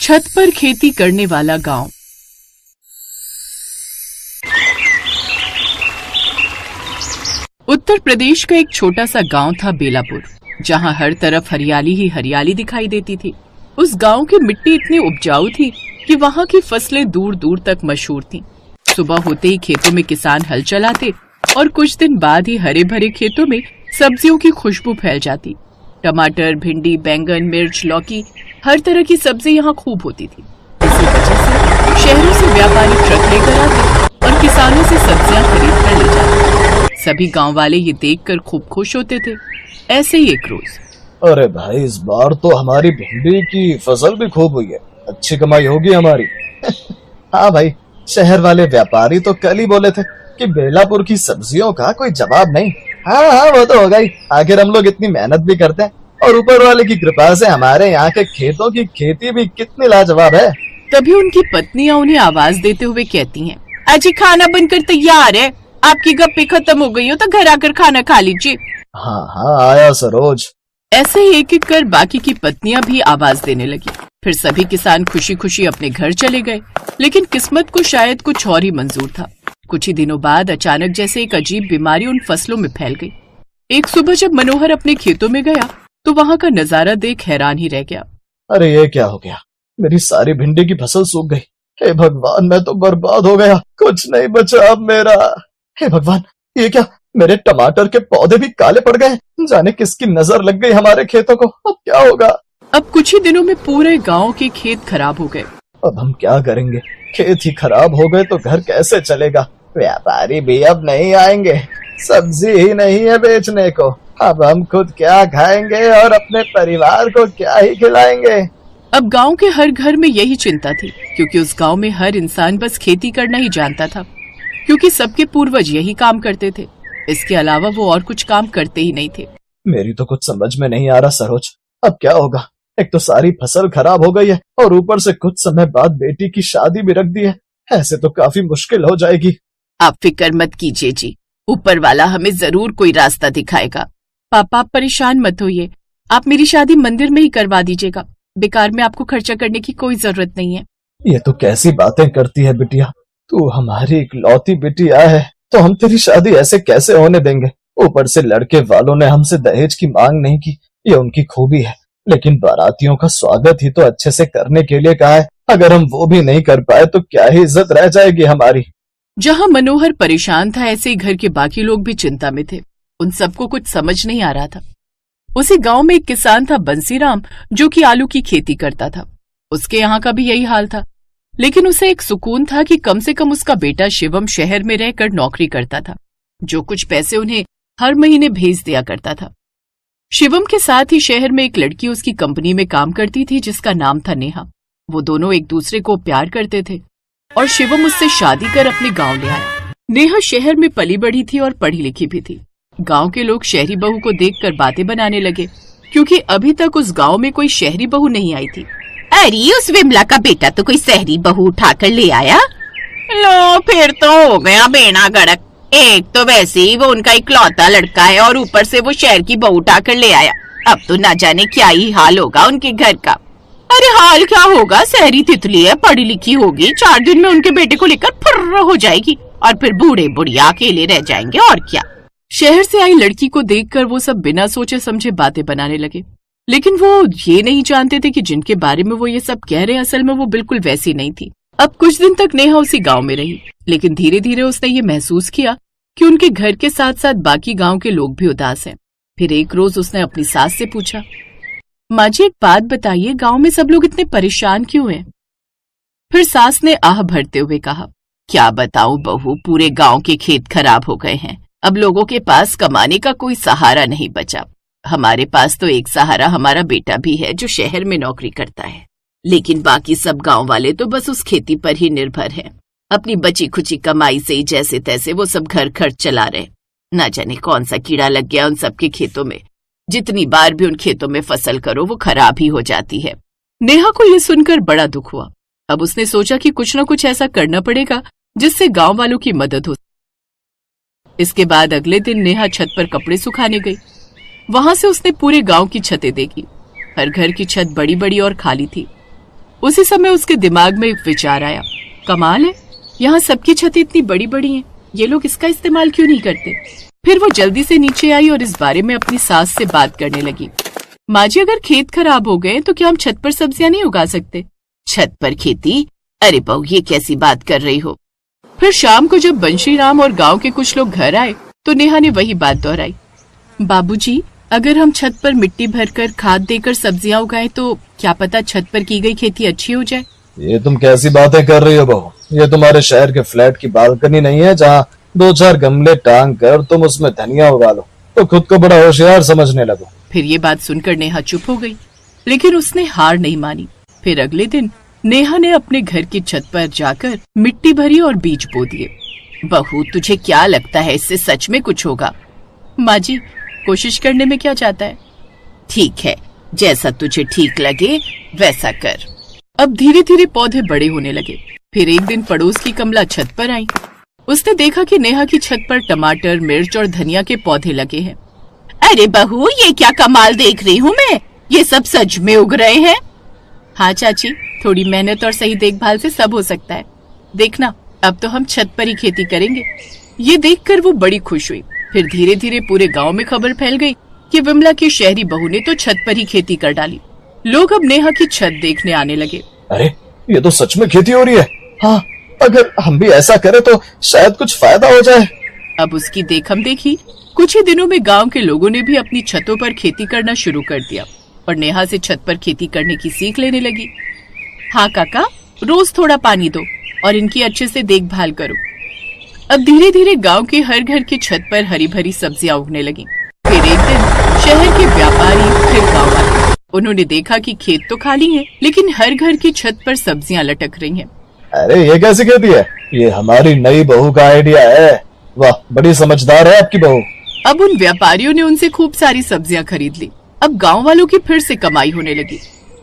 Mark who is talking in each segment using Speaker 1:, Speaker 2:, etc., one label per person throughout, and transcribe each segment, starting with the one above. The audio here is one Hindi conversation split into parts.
Speaker 1: छत पर खेती करने वाला गांव। उत्तर प्रदेश का एक छोटा सा गांव था बेलापुर, जहां हर तरफ हरियाली ही हरियाली दिखाई देती थी। उस गांव की मिट्टी इतनी उपजाऊ थी कि वहां की फसलें दूर दूर तक मशहूर थीं। सुबह होते ही खेतों में किसान हल चलाते और कुछ दिन बाद ही हरे भरे खेतों में सब्जियों की खुशबू फैल जाती। टमाटर, भिंडी, बैंगन, मिर्च, लौकी, हर तरह की सब्जी यहाँ खूब होती थी। इसी वजह से शहरों से व्यापारी ट्रक लेकर आते और किसानों से सब्जियां खरीद कर ले जाते। सभी गांव वाले ये देखकर खूब खुश होते थे। ऐसे ही एक रोज,
Speaker 2: अरे भाई, इस बार तो हमारी भिंडी की फसल भी खूब हुई है, अच्छी कमाई होगी हमारी। हाँ भाई, शहर वाले व्यापारी तो कल ही बोले थे कि बेलापुर की सब्जियों का कोई जवाब नहीं। हाँ, वो तो होगा ही, आखिर हम लोग इतनी मेहनत भी करते हैं और ऊपर वाले की कृपा से हमारे यहाँ के खेतों की खेती भी कितनी लाजवाब है।
Speaker 1: तभी उनकी पत्नियां उन्हें आवाज देते हुए कहती हैं, अजी खाना बनकर तैयार है, आपकी गप्पे खत्म हो गई हो तो घर आकर खाना खा लीजिए।
Speaker 2: हाँ हाँ, आया सरोज।
Speaker 1: ऐसे ही एक एक कर बाकी की पत्नियां भी आवाज देने लगी। फिर सभी किसान खुशी खुशी अपने घर चले गए। लेकिन किस्मत को शायद कुछ और ही मंजूर था। कुछ ही दिनों बाद अचानक जैसे एक अजीब बीमारी उन फसलों में फैल गई। एक सुबह जब मनोहर अपने खेतों में गया तो वहाँ का नजारा देख हैरान ही रह गया।
Speaker 2: अरे ये क्या हो गया, मेरी सारी भिंडी की फसल सूख गई। हे भगवान, मैं तो बर्बाद हो गया, कुछ नहीं बचा अब मेरा। हे भगवान, ये क्या, मेरे टमाटर के पौधे भी काले पड़ गए। जाने किसकी नजर लग गई हमारे खेतों को, अब क्या होगा।
Speaker 1: अब कुछ ही दिनों में पूरे गांव के खेत खराब हो गए।
Speaker 2: अब हम क्या करेंगे, खेत ही खराब हो गए तो घर कैसे चलेगा। व्यापारी भी अब नहीं आएंगे, सब्जी ही नहीं है बेचने को। अब हम खुद क्या खाएंगे और अपने परिवार को क्या ही खिलाएंगे।
Speaker 1: अब गांव के हर घर में यही चिंता थी, क्योंकि उस गांव में हर इंसान बस खेती करना ही जानता था, क्योंकि सबके पूर्वज यही काम करते थे। इसके अलावा वो और कुछ काम करते ही नहीं थे।
Speaker 2: मेरी तो कुछ समझ में नहीं आ रहा सरोज, अब क्या होगा। एक तो सारी फसल खराब हो गई है और ऊपर से कुछ समय बाद बेटी की शादी भी रख दी है। ऐसे तो काफी मुश्किल हो जाएगी।
Speaker 1: आप फिक्र मत कीजिए जी, ऊपर वाला हमें जरूर कोई रास्ता दिखाएगा। पापा, आप परेशान मत होइए, आप मेरी शादी मंदिर में ही करवा दीजिएगा। बेकार में आपको खर्चा करने की कोई जरूरत नहीं है।
Speaker 2: ये तो कैसी बातें करती है बिटिया, तू हमारी इकलौती बिटिया है तो हम तेरी शादी ऐसे कैसे होने देंगे। ऊपर से लड़के वालों ने हमसे दहेज की मांग नहीं की, ये उनकी खूबी है। लेकिन बारातियों का स्वागत ही तो अच्छे से करने के लिए कहा है। अगर हम वो भी नहीं कर पाए तो क्या ही इज्जत रह जाएगी हमारी।
Speaker 1: जहाँ मनोहर परेशान था, ऐसे ही घर के बाकी लोग भी चिंता में थे। उन सबको कुछ समझ नहीं आ रहा था। उसी गांव में एक किसान था बंसीराम, जो कि आलू की खेती करता था। उसके यहाँ का भी यही हाल था, लेकिन उसे एक सुकून था कि कम से कम उसका बेटा शिवम शहर में रहकर नौकरी करता था, जो कुछ पैसे उन्हें हर महीने भेज दिया करता था। शिवम के साथ ही शहर में एक लड़की उसकी कंपनी में काम करती थी, जिसका नाम था नेहा। वो दोनों एक दूसरे को प्यार करते थे और शिवम उससे शादी कर अपने गांव ले आया। नेहा शहर में पली बढ़ी थी और पढ़ी लिखी भी थी। गांव के लोग शहरी बहू को देखकर बातें बनाने लगे, क्योंकि अभी तक उस गांव में कोई शहरी बहू नहीं आई थी।
Speaker 3: अरे, उस विमला का बेटा तो कोई शहरी बहू उठाकर ले आया।
Speaker 1: लो, फिर तो हो गया बेड़ा गड़क।
Speaker 3: एक तो वैसे ही वो उनका इकलौता लड़का है और ऊपर से वो शहर की बहू उठाकर ले आया। अब तो ना जाने क्या ही हाल होगा उनके घर का।
Speaker 1: अरे हाल क्या होगा, शहरी तितली है, पढ़ी लिखी होगी, 4 दिन में उनके बेटे को लेकर फुर्र हो जाएगी
Speaker 3: और फिर बूढ़े बुढ़िया अकेले रह जाएंगे और क्या।
Speaker 1: शहर से आई लड़की को देखकर वो सब बिना सोचे समझे बातें बनाने लगे, लेकिन वो ये नहीं जानते थे कि जिनके बारे में वो ये सब कह रहे हैं असल में वो बिल्कुल वैसी नहीं थी। अब कुछ दिन तक नेहा उसी गांव में रही, लेकिन धीरे धीरे उसने ये महसूस किया कि उनके घर के साथ साथ बाकी गांव के लोग भी उदास हैं। फिर एक रोज उसने अपनी सास से पूछा, माँ जी एक बात बताइए, गांव में सब लोग इतने परेशान क्यों हैं? फिर सास ने आह भरते हुए कहा,
Speaker 3: क्या बताऊं बहू, पूरे गांव के खेत खराब हो गए हैं। अब लोगों के पास कमाने का कोई सहारा नहीं बचा। हमारे पास तो एक सहारा हमारा बेटा भी है, जो शहर में नौकरी करता है, लेकिन बाकी सब गांव वाले तो बस उस खेती पर ही निर्भर हैं। अपनी बची खुची कमाई से ही जैसे तैसे वो सब घर खर्च चला रहे। ना जाने कौन सा कीड़ा लग गया उन सबके खेतों में। जितनी बार भी उन खेतों में फसल करो वो खराब ही हो जाती है।
Speaker 1: नेहा को यह सुनकर बड़ा दुख हुआ। अब उसने सोचा कि कुछ न कुछ ऐसा करना पड़ेगा जिससे गांव वालों की मदद हो। इसके बाद अगले दिन नेहा छत पर कपड़े सुखाने गई। वहां से उसने पूरे गांव की छतें देखी। हर घर की छत बड़ी बड़ी और खाली थी। उसी समय उसके दिमाग में एक विचार आया, कमाल है, यहाँ सबकी छतें इतनी बड़ी बड़ी हैं, ये लोग इसका इस्तेमाल क्यों नहीं करते। फिर वो जल्दी से नीचे आई और इस बारे में अपनी सास से बात करने लगी। माँ जी, अगर खेत खराब हो गए तो क्या हम छत पर सब्जियां नहीं उगा सकते?
Speaker 3: छत पर खेती? अरे बहू, ये कैसी बात कर रही हो?
Speaker 1: फिर शाम को जब बंशीराम और गांव के कुछ लोग घर आए तो नेहा ने वही बात दोहराई। बाबूजी, अगर हम छत पर मिट्टी भरकर खाद देकर सब्जियां उगाएं तो क्या पता छत पर की गई खेती अच्छी हो जाए।
Speaker 2: ये तुम कैसी बातें कर रही हो बहू? ये तुम्हारे शहर के फ्लैट की बालकनी नहीं है जहाँ 2-4 गमले टांग कर तुम उसमें धनिया उगा लो तो खुद को बड़ा होशियार समझने लगो।
Speaker 1: फिर ये बात सुनकर नेहा चुप हो गई, लेकिन उसने हार नहीं मानी। फिर अगले दिन नेहा ने अपने घर की छत पर जाकर मिट्टी भरी और बीज बो दिए।
Speaker 3: बहू, तुझे क्या लगता है इससे सच में कुछ होगा?
Speaker 1: माँ जी, कोशिश करने में क्या जाता है।
Speaker 3: ठीक है, जैसा तुझे ठीक लगे वैसा कर।
Speaker 1: अब धीरे धीरे पौधे बड़े होने लगे। फिर एक दिन पड़ोस की कमला छत पर आई। उसने देखा कि नेहा की छत पर टमाटर, मिर्च और धनिया के पौधे लगे हैं।
Speaker 3: अरे बहू, ये क्या कमाल देख रही हूँ मैं, ये सब सच में उग रहे हैं?
Speaker 1: हाँ चाची, थोड़ी मेहनत और सही देखभाल से सब हो सकता है। देखना, अब तो हम छत पर ही खेती करेंगे। ये देखकर वो बड़ी खुश हुई। फिर धीरे धीरे पूरे गांव में खबर फैल गई कि विमला की शहरी बहू ने तो छत पर ही खेती कर डाली। लोग अब नेहा की छत देखने आने लगे।
Speaker 2: अरे, ये तो सच में खेती हो रही है। हाँ, अगर हम भी ऐसा करें तो शायद कुछ फायदा हो जाए।
Speaker 1: अब उसकी देखम देखी कुछ ही दिनों में गांव के लोगों ने भी अपनी छतों पर खेती करना शुरू कर दिया और नेहा से छत पर खेती करने की सीख लेने लगी। हाँ काका, रोज थोड़ा पानी दो और इनकी अच्छे से देखभाल करो। अब धीरे धीरे गांव के हर घर की छत पर हरी भरी सब्जियां उगने लगी। फिर एक दिन शहर के व्यापारी फिर गांव आए। उन्होंने देखा कि खेत तो खाली है, लेकिन हर घर की छत पर सब्जियां लटक रही हैं।
Speaker 2: अरे, ये कैसी खेती है? ये हमारी नई बहू का आइडिया है। वाह, बड़ी समझदार है आपकी बहू।
Speaker 1: अब उन व्यापारियों ने उनसे खूब सारी सब्जियां खरीद ली। अब गांव वालों की फिर से कमाई होने लगी।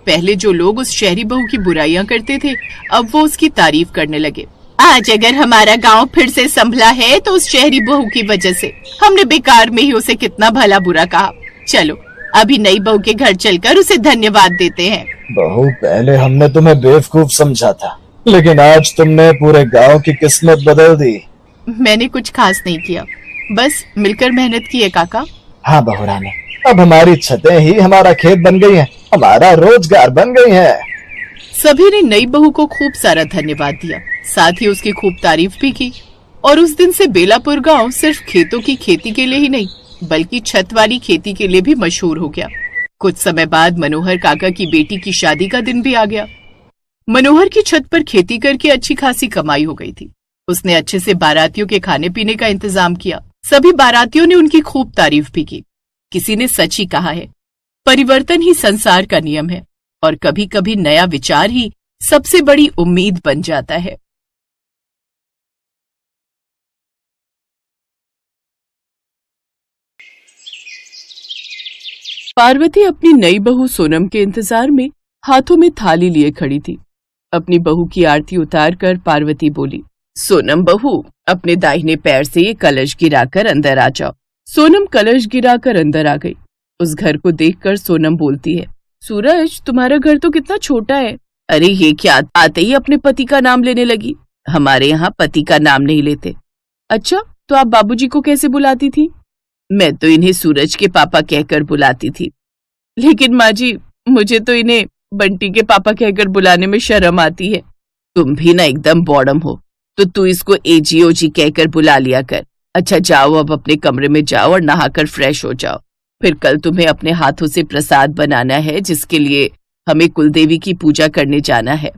Speaker 1: पहले जो लोग उस शहरी बहू की बुराइयां करते थे, अब वो उसकी तारीफ करने लगे।
Speaker 3: आज अगर हमारा गांव फिर से संभला है तो उस शहरी बहू की वजह से। हमने बेकार में ही उसे कितना भला बुरा कहा। चलो, अभी नई बहू के घर चलकर उसे धन्यवाद देते हैं।
Speaker 2: बहू, पहले हमने तुम्हें बेवकूफ समझा था, लेकिन आज तुमने पूरे गांव की किस्मत बदल दी।
Speaker 1: मैंने कुछ खास नहीं किया, बस मिलकर मेहनत की है काका।
Speaker 2: हाँ बहू रानी, अब हमारी छतें ही हमारा खेत बन गई हैं, हमारा रोजगार बन गई है।
Speaker 1: सभी ने नई बहू को खूब सारा धन्यवाद दिया, साथ ही उसकी खूब तारीफ भी की। और उस दिन से बेलापुर गांव सिर्फ खेतों की खेती के लिए ही नहीं, बल्कि छत वाली खेती के लिए भी मशहूर हो गया। कुछ समय बाद मनोहर काका की बेटी की शादी का दिन भी आ गया। मनोहर की छत पर खेती करके अच्छी खासी कमाई हो गई थी। उसने अच्छे से बारातियों के खाने पीने का इंतजाम किया। सभी बारातियों ने उनकी खूब तारीफ भी की। किसी ने सच ही कहा है, परिवर्तन ही संसार का नियम है और कभी कभी नया विचार ही सबसे बड़ी उम्मीद बन जाता है। पार्वती अपनी नई बहू सोनम के इंतजार में हाथों में थाली लिए खड़ी थी। अपनी बहू की आरती उतारकर पार्वती बोली, सोनम बहू, अपने दाहिने पैर से ये कलश गिराकर अंदर आ जाओ। सोनम कलश गिराकर अंदर आ गई। उस घर को देखकर सोनम बोलती है, सूरज, तुम्हारा घर तो कितना छोटा है।
Speaker 3: अरे ये क्या, आते ही अपने पति का नाम लेने लगी। हमारे यहाँ पति का नाम नहीं लेते।
Speaker 1: अच्छा, तो आप बाबूजी को कैसे बुलाती थी?
Speaker 3: मैं तो इन्हें सूरज के पापा कहकर बुलाती थी।
Speaker 1: लेकिन माँ जी, मुझे तो इन्हें बंटी के पापा कहकर बुलाने में शर्म आती है।
Speaker 3: तुम भी ना एकदम बॉडम हो, तो तू इसको एजी ओजी कहकर बुला लिया कर। अच्छा जाओ, अब अपने कमरे में जाओ और नहाकर फ्रेश हो जाओ। फिर कल तुम्हें अपने हाथों से प्रसाद बनाना है, जिसके लिए हमें कुलदेवी की पूजा करने जाना है।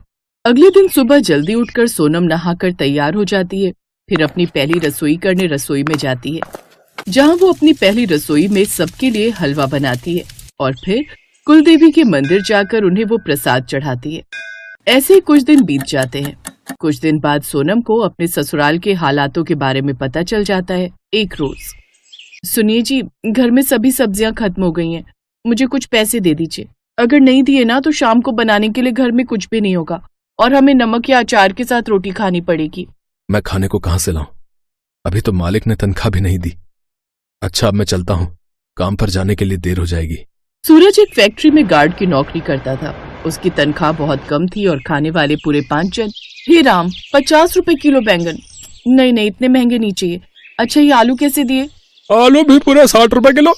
Speaker 1: अगले दिन सुबह जल्दी उठकर सोनम नहाकर तैयार हो जाती है। फिर अपनी पहली रसोई करने रसोई में जाती है, जहाँ वो अपनी पहली रसोई में सबके लिए हलवा बनाती है और फिर कुलदेवी के मंदिर जाकर उन्हें वो प्रसाद चढ़ाती है। ऐसे ही कुछ दिन बीत जाते हैं। कुछ दिन बाद सोनम को अपने ससुराल के हालातों के बारे में पता चल जाता है। एक रोज, सुनिए जी, घर में सभी सब्जियां खत्म हो गई हैं, मुझे कुछ पैसे दे दीजिए। अगर नहीं दिए ना तो शाम को बनाने के लिए घर में कुछ भी नहीं होगा और हमें नमक या अचार के साथ रोटी खानी पड़ेगी।
Speaker 4: मैं खाने को कहां से लाऊं? अभी तो मालिक ने तनख्वाह भी नहीं दी। अच्छा, अब मैं चलता हूं, काम पर जाने के लिए देर हो जाएगी।
Speaker 1: सूरज एक फैक्ट्री में गार्ड की नौकरी करता था। उसकी तनख्वाह बहुत कम थी और खाने वाले पूरे 5 जन। हे राम, 50 रुपए किलो बैंगन? नहीं नहीं, इतने महंगे नहीं चाहिए। अच्छा, ये आलू कैसे दिए?
Speaker 4: आलू भी पूरे 60 रुपए किलो।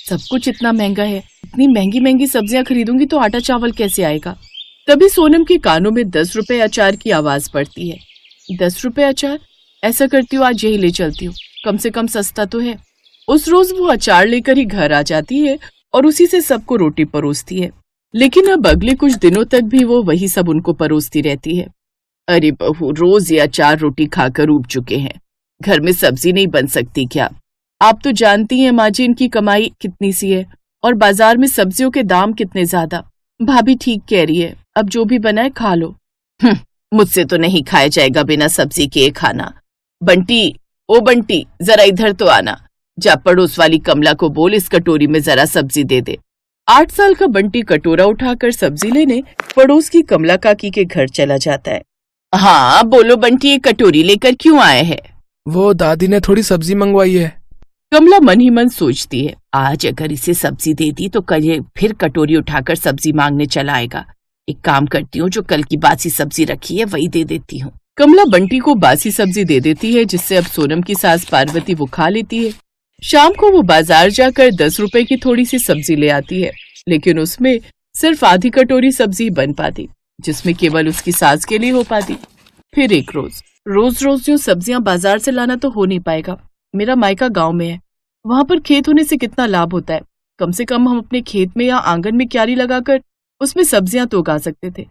Speaker 1: सब कुछ इतना महंगा है, इतनी महंगी महंगी सब्जियां खरीदूंगी तो आटा चावल कैसे आएगा? तभी सोनम के कानों में 10 रुपए अचार की आवाज पड़ती है। 10 रुपए अचार? ऐसा करती हूँ, आज यही ले चलती हूँ, कम से कम सस्ता तो है। उस रोज वो अचार लेकर ही घर आ जाती है और उसी से सबको रोटी परोसती है। लेकिन अब अगले कुछ दिनों तक भी वो वही सब उनको परोसती रहती है। अरे बहू, रोज ये अचार रोटी खाकर ऊब चुके हैं, घर में सब्जी नहीं बन सकती क्या? आप तो जानती हैं माँ जी, इनकी कमाई कितनी सी है और बाजार में सब्जियों के दाम कितने ज्यादा। भाभी ठीक कह रही है, अब जो भी बनाए खा लो।
Speaker 3: मुझसे तो नहीं खाया जाएगा बिना सब्जी के खाना। बंटी, ओ बंटी, जरा इधर तो आना। जा पड़ोस वाली कमला को बोल इस कटोरी में जरा सब्जी दे दे।
Speaker 1: 8 साल का बंटी कटोरा उठाकर सब्जी लेने पड़ोस की कमला काकी के घर चला जाता है।
Speaker 3: हाँ बोलो बंटी, ये कटोरी लेकर क्यों आए हैं?
Speaker 4: वो दादी ने थोड़ी सब्जी मंगवाई है।
Speaker 1: कमला मन ही मन सोचती है,
Speaker 3: आज अगर इसे सब्जी दे दी तो कल ये फिर कटोरी उठाकर सब्जी मांगने चला आएगा। एक काम करती हूँ, जो कल की बासी सब्जी रखी है वही दे देती हूँ।
Speaker 1: कमला बंटी को बासी सब्जी दे देती है, जिससे अब सोनम की सास पार्वती वो खा लेती है। शाम को वो बाजार जाकर 10 रुपए की थोड़ी सी सब्जी ले आती है, लेकिन उसमें सिर्फ आधी कटोरी सब्जी बन पाती, जिसमें केवल उसकी सास के लिए हो पाती। फिर एक रोज रोज जो सब्जियां बाजार से लाना तो हो नहीं पाएगा। मेरा मायका गांव में है, वहां पर खेत होने से कितना लाभ होता है। कम से कम हम अपने खेत में या आंगन में क्यारी लगाकर उसमें सब्जियां तो उगा सकते थे,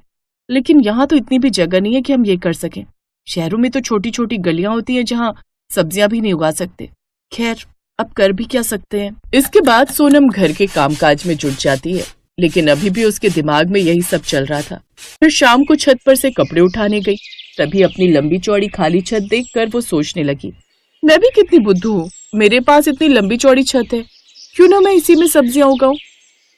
Speaker 1: लेकिन यहाँ तो इतनी भी जगह नहीं है कि हम ये कर सकें। शहरों में तो छोटी छोटी गलियां होती हैं जहाँ सब्जियां भी नहीं उगा सकते। खैर, अब कर भी क्या सकते हैं। इसके बाद सोनम घर के कामकाज में जुट जाती है, लेकिन अभी भी उसके दिमाग में यही सब चल रहा था। फिर शाम को छत पर से कपड़े उठाने गई, तभी अपनी लंबी चौड़ी खाली छत देखकर वो सोचने लगी, मैं भी कितनी बुद्धू हूँ, मेरे पास इतनी लंबी चौड़ी छत है, क्यों ना मैं इसी में सब्जियां उगाऊं।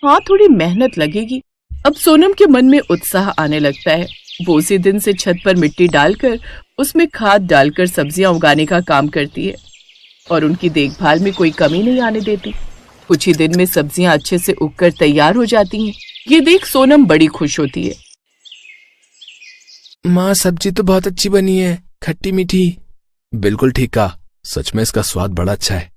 Speaker 1: हाँ, थोड़ी मेहनत लगेगी। अब सोनम के मन में उत्साह आने लगता है। वो उसी दिन से छत पर मिट्टी डालकर उसमें खाद डालकर सब्जियां उगाने का काम करती है और उनकी देखभाल में कोई कमी नहीं आने देती। कुछ ही दिन में सब्जियां अच्छे से उगकर तैयार हो जाती हैं। ये देख सोनम बड़ी खुश होती है।
Speaker 4: माँ, सब्जी तो बहुत अच्छी बनी है, खट्टी मीठी। बिल्कुल ठीक कहा, सच में इसका स्वाद बड़ा अच्छा है।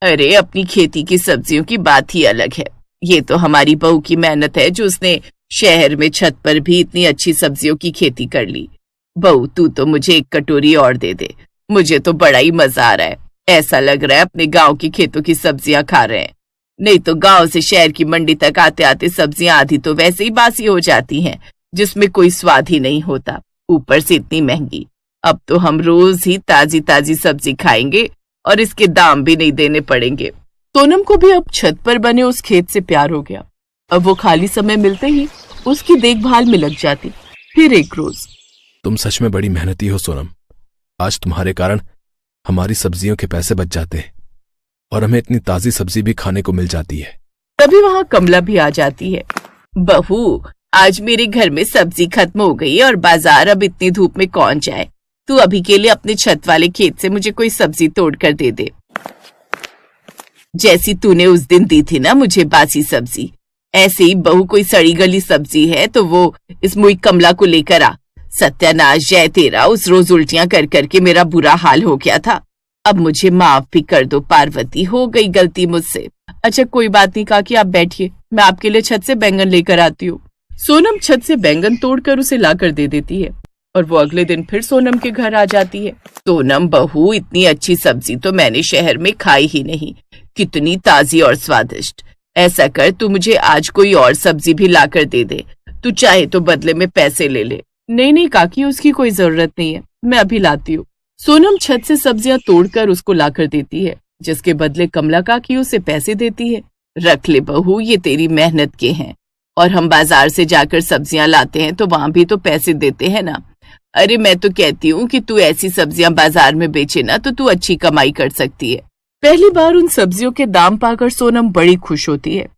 Speaker 3: अरे, अपनी खेती की सब्जियों की बात ही अलग है। ये तो हमारी बहू की मेहनत है जो उसने शहर में छत पर भी इतनी अच्छी सब्जियों की खेती कर ली। बहू, तू तो मुझे एक कटोरी और दे दे, मुझे तो बड़ा ही मजा आ रहा है। ऐसा लग रहा है अपने गांव की खेतों की सब्जियां खा रहे हैं। नहीं तो गांव से शहर की मंडी तक आते आते सब्जियां आधी तो वैसे ही बासी हो जाती हैं, जिसमें कोई स्वाद ही नहीं होता, ऊपर से इतनी महंगी। अब तो हम रोज ही ताजी ताजी सब्जी खाएंगे और इसके दाम भी नहीं देने पड़ेंगे।
Speaker 1: सोनम को भी अब छत पर बने उस खेत से प्यार हो गया। अब वो खाली समय मिलते ही उसकी देखभाल में लग जाती। फिर एक रोज,
Speaker 4: तुम सच में बड़ी मेहनती हो सोनम, आज तुम्हारे कारण हमारी सब्जियों के पैसे बच जाते हैं और हमें इतनी ताजी सब्जी भी खाने को मिल जाती है।
Speaker 1: तभी वहाँ कमला भी आ जाती है।
Speaker 3: बहू, आज मेरे घर में सब्जी खत्म हो गई और बाजार अब इतनी धूप में कौन जाए। तू अभी के लिए अपने छत वाले खेत से मुझे कोई सब्जी तोड़ कर दे दे, जैसी तूने उस दिन दी थी ना मुझे बासी सब्जी। ऐसे ही बहू कोई सड़ी गली सब्जी है तो वो इस मुई कमला को लेकर आ। सत्यानाश जय तेरा, उस रोज उल्टियां कर करके मेरा बुरा हाल हो गया था। अब मुझे माफ भी कर दो पार्वती, हो गई गलती मुझसे।
Speaker 1: अच्छा कोई बात नहीं काकी, आप बैठिए, मैं आपके लिए छत से बैंगन लेकर आती हूँ। सोनम छत से बैंगन तोड़कर उसे लाकर दे देती है और वो अगले दिन फिर सोनम के घर आ जाती है।
Speaker 3: सोनम बहू, इतनी अच्छी सब्जी तो मैंने शहर में खाई ही नहीं, कितनी ताजी और स्वादिष्ट। ऐसा कर, तू मुझे आज कोई और सब्जी भी लाकर दे दे, तू चाहे तो बदले में पैसे ले ले।
Speaker 1: नहीं नहीं काकी, उसकी कोई जरूरत नहीं है, मैं अभी लाती हूँ। सोनम छत से सब्जियां तोड़कर उसको लाकर देती है, जिसके बदले कमला काकी उसे पैसे देती है।
Speaker 3: रख ले बहू, ये तेरी मेहनत के हैं, और हम बाजार से जाकर सब्जियां लाते हैं तो वहां भी तो पैसे देते हैं ना। अरे मैं तो कहती हूँ कि तू ऐसी सब्जियां बाजार में बेचे ना तो तू अच्छी कमाई कर सकती है।
Speaker 1: पहली बार उन सब्जियों के दाम पाकर सोनम बड़ी खुश होती है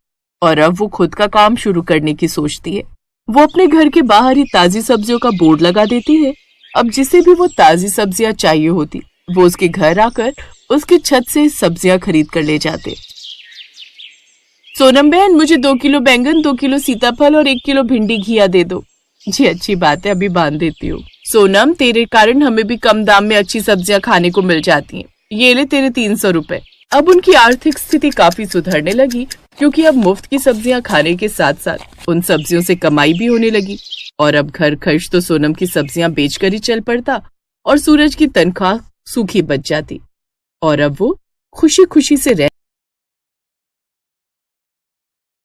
Speaker 1: और अब वो खुद का काम शुरू करने की सोचती है। वो अपने घर के बाहर ही ताजी सब्जियों का बोर्ड लगा देती है। अब जिसे भी वो ताजी सब्जियां चाहिए होती, वो उसके घर आकर उसकी छत से सब्जियां खरीद कर ले जाते। सोनम बहन, मुझे 2 किलो बैंगन, 2 किलो सीताफल और 1 किलो भिंडी घिया दे दो। जी अच्छी बात है, अभी बांध देती हूँ। सोनम, तेरे कारण हमें भी कम दाम में अच्छी सब्जियां खाने को मिल जाती हैं। ये ले तेरे 300 रुपए। अब उनकी आर्थिक स्थिति काफी सुधरने लगी, क्योंकि अब मुफ्त की सब्जियां खाने के साथ साथ उन सब्जियों से कमाई भी होने लगी। और अब घर खर्च तो सोनम की सब्जियां बेचकर ही चल पड़ता और सूरज की तनख्वाह सूखी बच जाती। और अब वो खुशी खुशी से रह